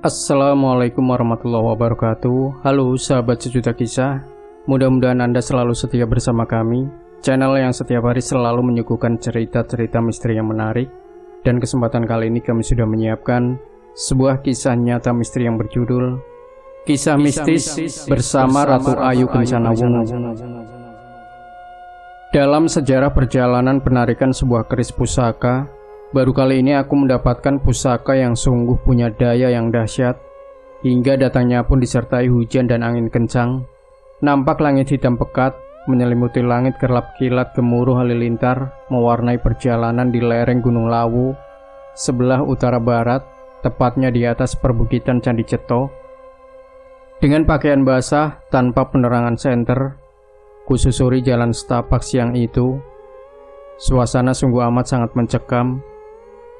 Assalamualaikum warahmatullahi wabarakatuh. Halo sahabat sejuta kisah, mudah-mudahan Anda selalu setia bersama kami, channel yang setiap hari selalu menyuguhkan cerita-cerita misteri yang menarik. Dan kesempatan kali ini kami sudah menyiapkan sebuah kisah nyata misteri yang berjudul Kisah Mistis bersama Ratu Ayu Kencana Wungu. Dalam sejarah perjalanan penarikan sebuah keris pusaka, baru kali ini aku mendapatkan pusaka yang sungguh punya daya yang dahsyat. Hingga datangnya pun disertai hujan dan angin kencang. Nampak langit hitam pekat menyelimuti langit kerlap-kilat gemuruh halilintar, mewarnai perjalanan di lereng Gunung Lawu sebelah utara barat, tepatnya di atas perbukitan Candi Ceto. Dengan pakaian basah tanpa penerangan senter, kususuri jalan setapak siang itu. Suasana sungguh amat sangat mencekam.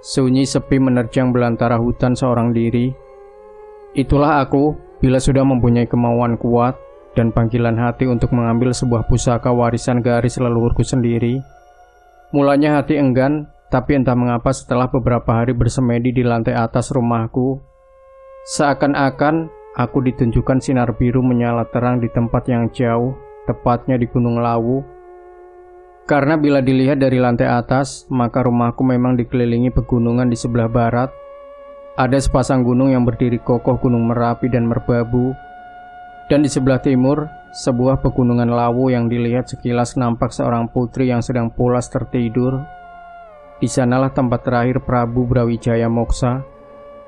Sunyi sepi menerjang belantara hutan seorang diri. Itulah aku bila sudah mempunyai kemauan kuat dan panggilan hati untuk mengambil sebuah pusaka warisan garis leluhurku sendiri. Mulanya hati enggan, tapi entah mengapa setelah beberapa hari bersemedi di lantai atas rumahku, seakan-akan aku ditunjukkan sinar biru menyala terang di tempat yang jauh, tepatnya di Gunung Lawu. Karena bila dilihat dari lantai atas, maka rumahku memang dikelilingi pegunungan di sebelah barat. Ada sepasang gunung yang berdiri kokoh, Gunung Merapi dan Merbabu. Dan di sebelah timur, sebuah pegunungan Lawu yang dilihat sekilas nampak seorang putri yang sedang pulas tertidur. Di sanalah tempat terakhir Prabu Brawijaya Moksa.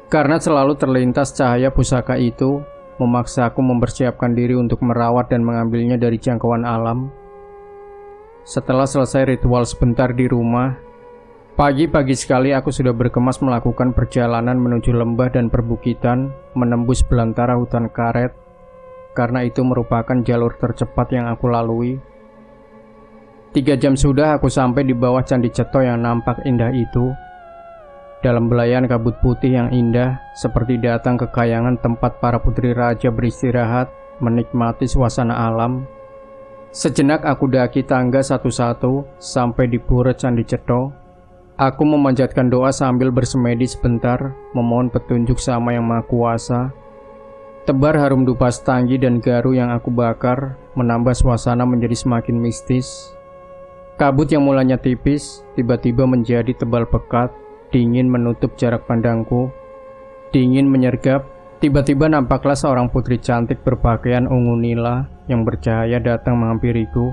Karena selalu terlintas cahaya pusaka itu, memaksaku mempersiapkan diri untuk merawat dan mengambilnya dari jangkauan alam. Setelah selesai ritual sebentar di rumah, pagi-pagi sekali aku sudah berkemas melakukan perjalanan menuju lembah dan perbukitan, menembus belantara hutan karet, karena itu merupakan jalur tercepat yang aku lalui. 3 jam sudah aku sampai di bawah Candi Ceto yang nampak indah itu. Dalam belayan kabut putih yang indah, seperti datang ke kayangan tempat para putri raja beristirahat, menikmati suasana alam. Sejenak aku daki tangga satu-satu sampai di pura Candi Ceto. Aku memanjatkan doa sambil bersemedi sebentar, memohon petunjuk sama Yang Maha Kuasa. Tebar harum dupa setanggi dan garu yang aku bakar menambah suasana menjadi semakin mistis. Kabut yang mulanya tipis tiba-tiba menjadi tebal pekat, dingin menutup jarak pandangku. Dingin menyergap. Tiba-tiba nampaklah seorang putri cantik berpakaian ungu nila yang bercahaya datang menghampiriku.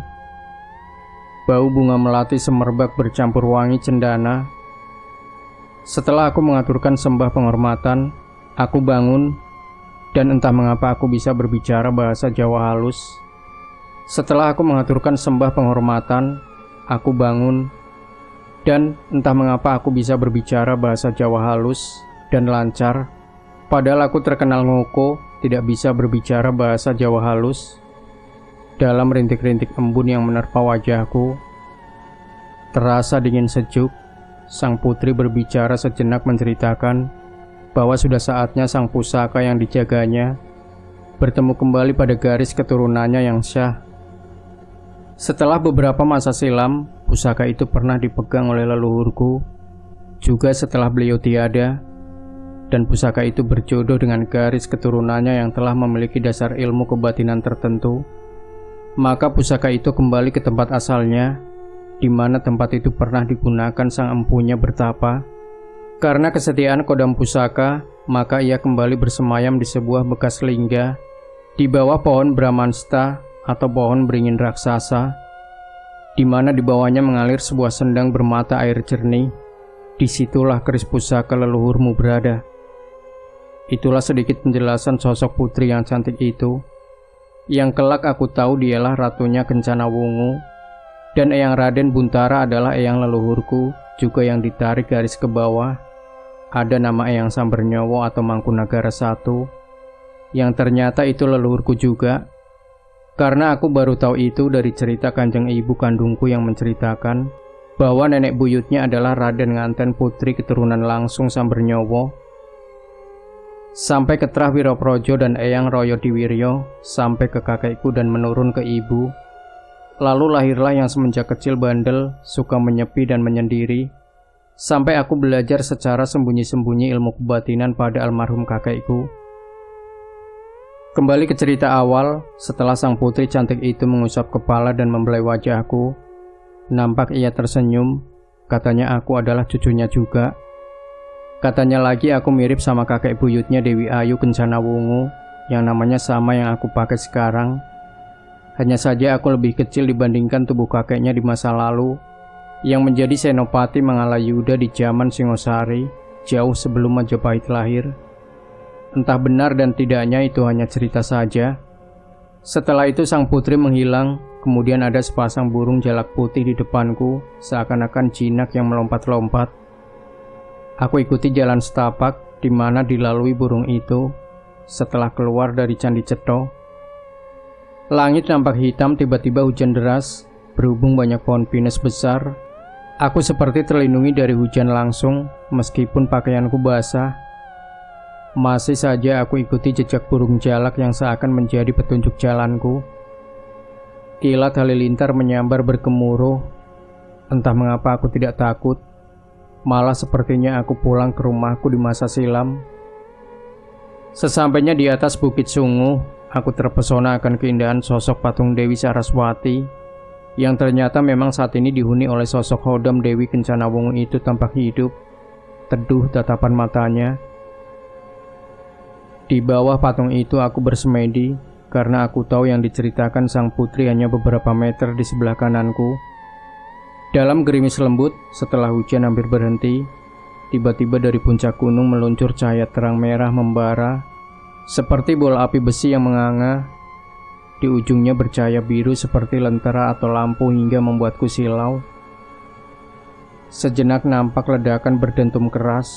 Bau bunga melati semerbak bercampur wangi cendana. Setelah aku mengaturkan sembah penghormatan, aku bangun, dan entah mengapa aku bisa berbicara bahasa Jawa halus. Setelah aku mengaturkan sembah penghormatan, aku bangun, dan entah mengapa aku bisa berbicara bahasa Jawa halus dan lancar. Padahal aku terkenal ngoko, tidak bisa berbicara bahasa Jawa halus. Dalam rintik-rintik embun yang menerpa wajahku, terasa dingin sejuk. Sang putri berbicara sejenak menceritakan bahwa sudah saatnya sang pusaka yang dijaganya bertemu kembali pada garis keturunannya yang syah. Setelah beberapa masa silam, pusaka itu pernah dipegang oleh leluhurku, juga setelah beliau tiada. Dan pusaka itu berjodoh dengan garis keturunannya yang telah memiliki dasar ilmu kebatinan tertentu. Maka pusaka itu kembali ke tempat asalnya, di mana tempat itu pernah digunakan sang empunya bertapa. Karena kesetiaan kodam pusaka, maka ia kembali bersemayam di sebuah bekas lingga di bawah pohon Brahmansta atau pohon beringin raksasa, di mana di bawahnya mengalir sebuah sendang bermata air jernih. Disitulah keris pusaka leluhurmu berada. Itulah sedikit penjelasan sosok putri yang cantik itu. Yang kelak aku tahu dialah ratunya Kencana Wungu. Dan Eyang Raden Buntara adalah eyang leluhurku, juga yang ditarik garis ke bawah. Ada nama Eyang Sambernyowo atau Mangkunagara I, yang ternyata itu leluhurku juga. Karena aku baru tahu itu dari cerita kanjeng ibu kandungku yang menceritakan bahwa nenek buyutnya adalah Raden Nganten Putri keturunan langsung Sambernyowo. Sampai ke Trah Wiroprojo dan Eyang Royo Diwiryo, sampai ke kakekku dan menurun ke ibu. Lalu lahirlah yang semenjak kecil bandel, suka menyepi dan menyendiri. sampai aku belajar secara sembunyi-sembunyi ilmu kebatinan pada almarhum kakekku. Kembali ke cerita awal, setelah sang putri cantik itu mengusap kepala dan membelai wajahku, nampak ia tersenyum. Katanya aku adalah cucunya juga. Katanya lagi aku mirip sama kakek buyutnya Dewi Ayu Kencana Wungu, yang namanya sama yang aku pakai sekarang. Hanya saja aku lebih kecil dibandingkan tubuh kakeknya di masa lalu, yang menjadi senopati Mangalayuda di zaman Singosari, jauh sebelum Majapahit lahir. Entah benar dan tidaknya itu hanya cerita saja. Setelah itu sang putri menghilang, kemudian ada sepasang burung jalak putih di depanku, seakan-akan jinak yang melompat-lompat. Aku ikuti jalan setapak di mana dilalui burung itu. Setelah keluar dari Candi Cetho, langit nampak hitam, tiba-tiba hujan deras. Berhubung banyak pohon pinus besar, aku seperti terlindungi dari hujan langsung, meskipun pakaianku basah. Masih saja aku ikuti jejak burung jalak yang seakan menjadi petunjuk jalanku. Kilat halilintar menyambar bergemuruh. Entah mengapa aku tidak takut. Malah sepertinya aku pulang ke rumahku di masa silam. Sesampainya di atas Bukit Sungu, aku terpesona akan keindahan sosok patung Dewi Saraswati, yang ternyata memang saat ini dihuni oleh sosok Hodam Dewi Kencana Wungu itu tampak hidup, teduh tatapan matanya. Di bawah patung itu aku bersemedi, karena aku tahu yang diceritakan sang putri hanya beberapa meter di sebelah kananku. Dalam gerimis lembut, setelah hujan hampir berhenti, tiba-tiba dari puncak gunung meluncur cahaya terang merah membara, seperti bola api besi yang menganga. Di ujungnya bercahaya biru seperti lentera atau lampu hingga membuatku silau. Sejenak nampak ledakan berdentum keras.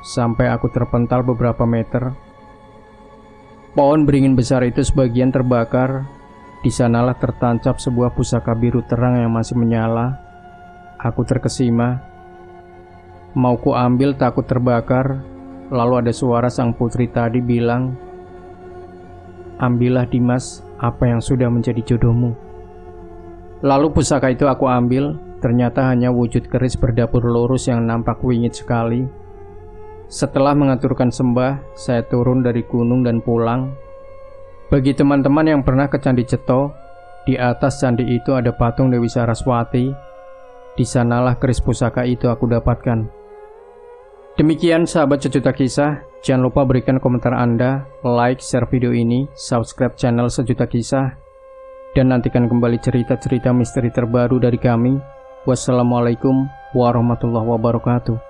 Sampai aku terpental beberapa meter. Pohon beringin besar itu sebagian terbakar. Di sanalah tertancap sebuah pusaka biru terang yang masih menyala. Aku terkesima. Mau ku ambil takut terbakar. Lalu ada suara sang putri tadi bilang, "Ambillah Dimas apa yang sudah menjadi jodohmu." Lalu pusaka itu aku ambil. Ternyata hanya wujud keris berdapur lurus yang nampak wingit sekali. Setelah mengaturkan sembah, saya turun dari gunung dan pulang. Bagi teman-teman yang pernah ke Candi Cetho, di atas candi itu ada patung Dewi Saraswati. Di sanalah keris pusaka itu aku dapatkan. Demikian sahabat Sejuta Kisah, jangan lupa berikan komentar Anda, like, share video ini, subscribe channel Sejuta Kisah, dan nantikan kembali cerita-cerita misteri terbaru dari kami. Wassalamualaikum warahmatullahi wabarakatuh.